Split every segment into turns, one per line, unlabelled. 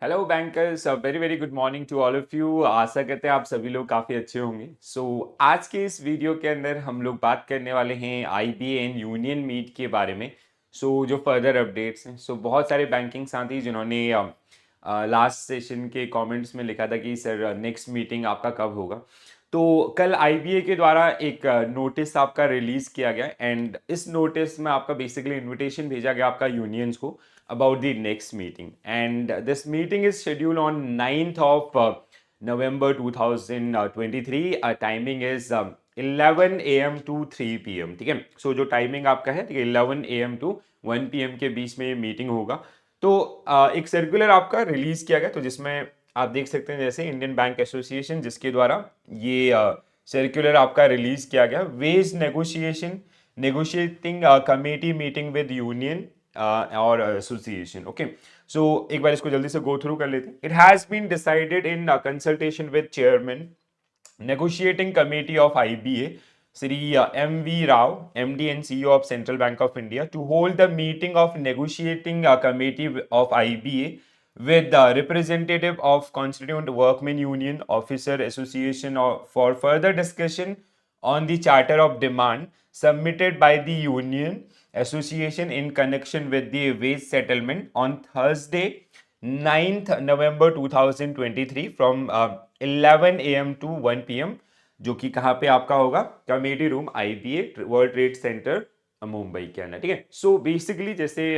Hello bankers, very very good morning to all of you. आशा करते हैं आप सभी लोग काफ़ी अच्छे होंगे। आज के इस वीडियो के अंदर हम लोग बात करने वाले हैं आईबीए एंड यूनियन मीट के बारे में। जो फर्दर अपडेट्स हैं। बहुत सारे बैंकिंग साथी जिन्होंने लास्ट सेशन के कमेंट्स में लिखा था कि सर नेक्स्ट मीटिंग आपका कब होगा। तो कल आईबीए के द्वारा एक नोटिस आपका रिलीज किया गया एंड इस नोटिस में आपका बेसिकली इनविटेशन भेजा गया आपका यूनियंस को about the next meeting, and this meeting is scheduled on 9th of November 2023. Timing is 11 a.m. to 3 p.m. ठीक है। जो टाइमिंग आपका है, ठीक है, 11 a.m. to 1 p.m. के बीच में ये मीटिंग होगा। एक सर्कुलर आपका रिलीज किया गया, तो जिसमें आप देख सकते हैं जैसे इंडियन बैंक एसोसिएशन जिसके द्वारा ये सर्कुलर आपका रिलीज किया गया, wage negotiation negotiating committee meeting with union और एसोसिएशन। ओके, सो एक बार इसको जल्दी से गो थ्रू कर लेते हैं। It has been decided in consultation with chairman negotiating committee of IBA, Sri M.V. Rao, MD and CEO of Central Bank of India, to hold the meeting of negotiating committee of IBA with the representative of Constituent Workmen Union Officer Association for further discussion on the Charter of Demand submitted by the Union Association in connection with the wage settlement on Thursday 9th November 2023 from 11 a.m. to 1 p.m. जो कि कहाँ पे आपका होगा, committee room IBA world trade centre Mumbai के अंदर। ठीक है। बेसिकली जैसे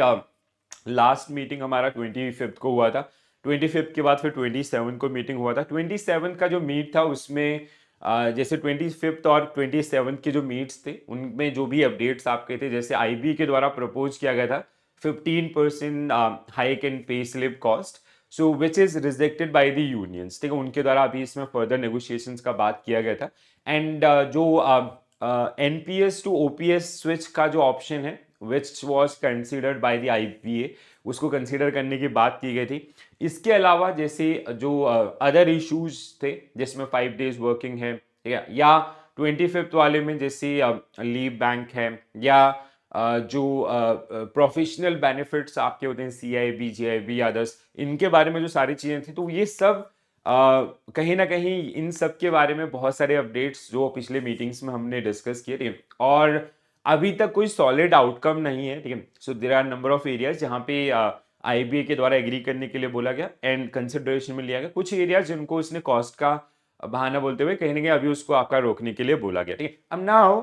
लास्ट मीटिंग हमारा 25 को हुआ था, 25 के बाद फिर 27 को मीटिंग हुआ था। 27 का जो मीट था उसमें जैसे 25 और 27 के जो मीट्स थे उनमें जो भी अपडेट्स आपके थे, जैसे आईबी के द्वारा प्रपोज किया गया था 15% hike in pay slip cost, which is rejected by the unions. ठीक है, उनके द्वारा अभी इसमें फर्दर नेगोशिएशंस का बात किया गया था। एंड जो एनपीएस टू ओपीएस स्विच का जो ऑप्शन है which was considered by the IPA, उसको कंसिडर करने की बात की गई थी। इसके अलावा जैसे जो अदर इश्यूज थे जिसमें 5 days वर्किंग है, ठीक है, या 25 वाले में जैसे लीव बैंक है, या जो प्रोफेशनल बेनिफिट्स आपके होते हैं सीआईबी जीआईबी अदर्स, इनके बारे में जो सारी चीज़ें थी, तो ये सब कहीं ना कहीं इन सब के बारे में बहुत सारे अपडेट्स जो पिछले मीटिंग्स में हमने डिस्कस किए थे, और अभी तक कोई सॉलिड आउटकम नहीं है। ठीक है। There are number of areas जहाँ पे आईबीए के द्वारा एग्री करने के लिए बोला गया एंड कंसिडरेशन में लिया गया, कुछ एरियाज जिनको उसने कॉस्ट का बहाना बोलते हुए कहीं ना कहीं अभी उसको आपका रोकने के लिए बोला गया। ठीक है। अब नाउ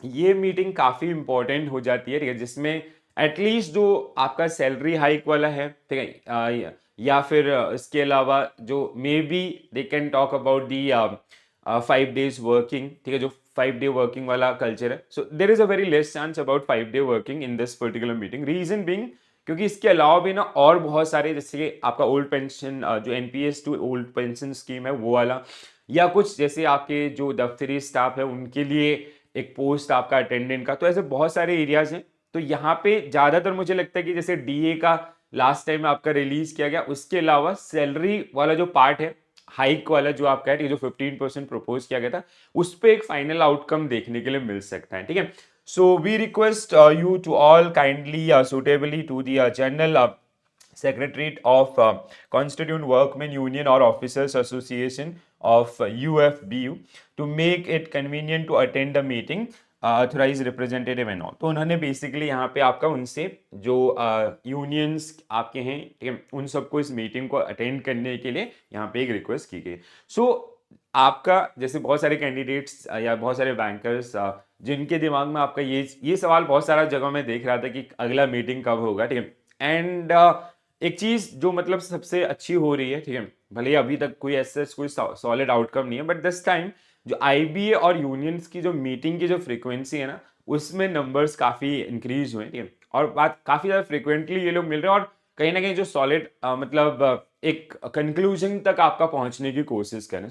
ये मीटिंग काफी इंपॉर्टेंट हो जाती है, ठीक है, जिसमें एटलीस्ट जो आपका सैलरी हाइक वाला है, ठीक है, या फिर इसके अलावा जो maybe they can talk about the 5 days working, ठीक है, जो 5 day वर्किंग वाला कल्चर है। There is a very less chance about 5 day working in this particular meeting. Reason being क्योंकि इसके अलावा भी ना और बहुत सारे, जैसे आपका ओल्ड पेंशन जो NPS to old pension scheme है वो वाला, या कुछ जैसे आपके जो दफ्तरी स्टाफ है उनके लिए एक पोस्ट आपका अटेंडेंट का, तो ऐसे बहुत सारे एरियाज हैं। तो यहाँ पे ज्यादातर मुझे लगता है कि जैसे डीए का लास्ट टाइम आपका रिलीज किया गया, उसके अलावा सैलरी वाला जो पार्ट है, हाइक वाला जो आपका है, जो 15% प्रपोज किया गया था, उस पर एक फाइनल आउटकम देखने के लिए मिल सकता है। ठीक है। We request you to all kindly suitably to the general Secretariat of Constituent Workmen Union or Officers Association of UFBU to make it convenient to attend the meeting, authorise representative and all. तो उन्होंने basically यहाँ पे आपका उनसे जो unions आपके हैं, ठीक है, उन सबको इस मीटिंग को अटेंड करने के लिए यहाँ पे एक रिक्वेस्ट की गई। आपका जैसे बहुत सारे कैंडिडेट्स या बहुत सारे बैंकर्स जिनके दिमाग में आपका ये सवाल बहुत सारा जगह में देख रहा था कि अगला मीटिंग कब होगा, ठीक है। एंड एक चीज जो मतलब सबसे अच्छी हो रही है, ठीक है, भले ही अभी तक कोई ऐसा कोई सॉलिड आउटकम नहीं है, बट दिस टाइम जो आईबीए और यूनियंस की जो मीटिंग की जो फ्रीक्वेंसी है ना, उसमें नंबर्स काफी इंक्रीज हुए, ठीक है, और बात काफी ज्यादा फ्रीक्वेंटली ये लोग मिल रहे हैं, और कहीं ना कहीं जो सॉलिड मतलब एक कंक्लूजन तक आपका पहुंचने की कोशिश करें।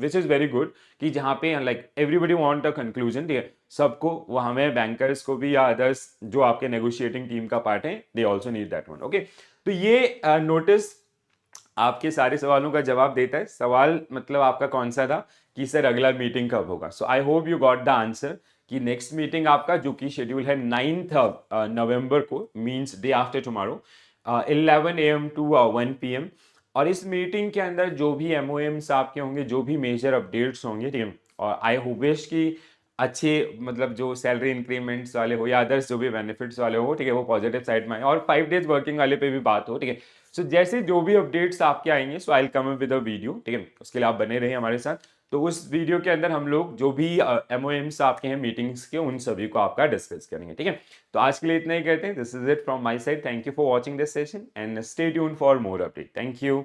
विच इज वेरी गुड कि जहाँ पे like everybody want a conclusion, ठीक है, सबको, वहां में बैंकर्स को भी या अदर्स जो आपके नेगोशिएटिंग टीम का पार्ट है, they also need that one. Okay, तो ये नोटिस आपके सारे सवालों का जवाब देता है। सवाल मतलब आपका कौन सा था कि सर अगला मीटिंग कब होगा। I hope you got the answer कि नेक्स्ट मीटिंग आपका जो कि शेड्यूल है 9th नवंबर को, means day after tomorrow, 11 AM to 1 PM। और इस मीटिंग के अंदर जो भी एमओएम्स आपके होंगे, जो भी मेजर अपडेट्स होंगे, ठीक है, और आई विश कि अच्छे मतलब जो सैलरी इंक्रीमेंट्स वाले हो या अदर्स जो भी बेनिफिट्स वाले हो, ठीक है, वो पॉजिटिव साइड में आए और 5 डेज वर्किंग वाले पे भी बात हो, ठीक है। सो जैसे जो भी अपडेट्स आपके आएंगे, so I will come up with a video, ठीक है, उसके लिए आप बने रहिए हमारे साथ। तो उस वीडियो के अंदर हम लोग जो भी एमओएम्स आपके हैं मीटिंग्स के, उन सभी को आपका डिस्कस करेंगे, ठीक है। तो आज के लिए इतना ही करते हैं। This is it from my side. Thank you for watching this session and stay tuned for more update. Thank you.